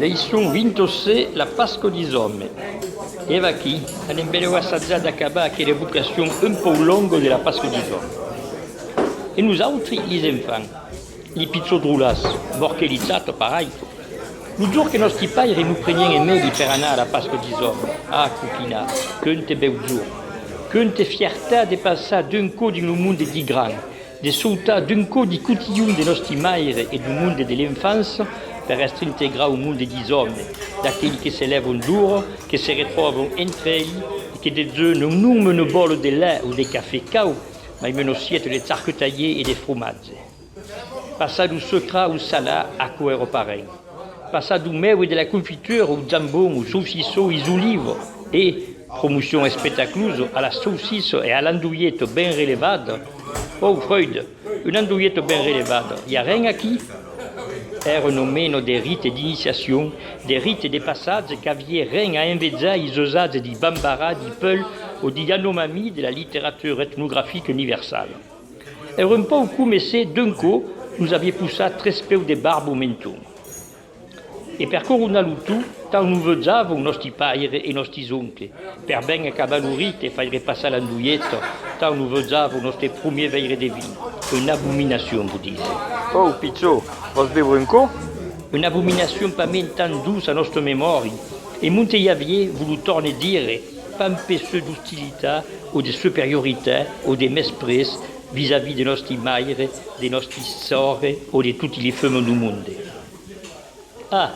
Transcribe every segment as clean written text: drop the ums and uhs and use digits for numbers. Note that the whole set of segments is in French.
Leisson vintose la Pasqua di Somme. E va qui, all'embello assaggiato a cabà che l'evocation un po' longo della Pasqua di Somme. E nous autres, les enfants, les pizzodroulas, borchelizzate pareil. Le jour que nostri padres nous prenions en medi per anar a la Pasqua di Somme, cucina, quante bel jour, quante fiertà de passar d'un co d'un monde di gran, de sautar d'un co di cotillon de nostri maire e du monde de l'enfance per essere integrati al mondo di hommes, d'aquelli che si levano duro, che si ritrovano entre elli e che de eux non nomano bolo de lait o de caffè cau, ma meno siete de tarquetaglier e de fromaggi. Passar du sucre au salà a coero parent. Passar du mel e de la confiture au jambon, au saucisson, aux olives e, promotion spectaculosa, alla saucisse e all'andouillette ben relevada. Oh Freud, un andouillette ben relevada, y a rien aquí? Erano meno dei riti di iniziazione, dei riti di passaggio che avevano rien a invezzare i usaggi di Bambara, di Peul o di Yanomami della letteratura etnographique universale. Era un po' come se, d'un coup, nous avions poussé tres peu de barbe au menton. E per coronarlo tutto, tant nous vezzavano i nostri padri e i nostri oncoli, per ben accabalurite e fare passare l'andouillette, tant nous vezzavano i nostri primi veire de vino. Un'abomination, vous dites. Oh, Pizzo, vas beure un co? Un'abomination pas même tant douce à notre mémoire. Et Monteyavier voulu torner dire, pas un peu d'hostilité ou de supériorité ou de mespres vis-à-vis de nostri maire, de nostri sorre ou de tutti les femmes du monde. Ah,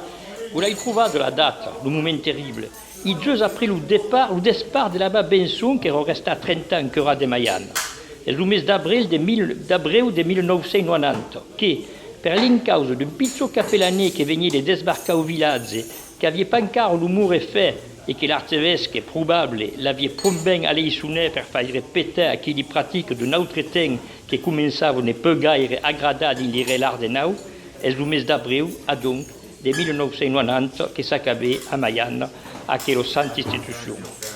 vous l'avez trouvé de la date, le moment terrible. Et 2 après le départ de la Benson qui reste à 30 ans que de Mayenne. Et le mes d'avril de 1990, qui, per l'incausa d'un piccolo capellane che veniva desbarcare au village, che aveva pas encore l'humour fait et que l'archevesque probable l'avait prombé allé sonner per fare répéter à qui pratique d'un autre temps che commençava ne peu gaire agradar in lire l'art de nau, et le mes d'avril, a donc, de 1990, che s'accabait a Mayenne, a quelle santa istituzione.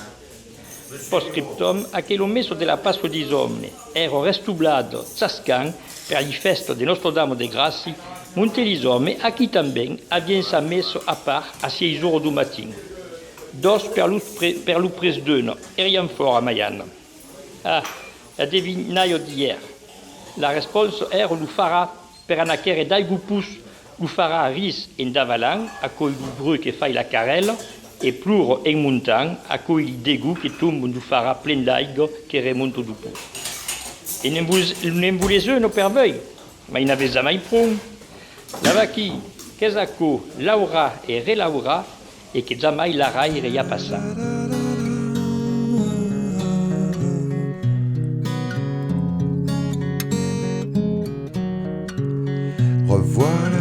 Postscriptum, a che lo messo della Pasqua di Somme ero restublato ciascan per il festo di Nostro Dame de Grazie, Montelisome a chi tambien aveva messo a part a 6 ore du matin. Dos per lo pres d'uno, eriam fort a Mayenne. Ah, la devinaio d'hier. La responsa era lo farà per anachere d'aigupus, lo farà a ris en davalan, a coi lo bru che fai la carella, e pluro en montagne, a cui il dégoût che tombe du farà plein d'aigua che remonta du pus. E non volesano per voi, ma in aveva mai prun. La vacchi, che sacco, laura e relaura, e che jamais la rai reia passà. Revoilà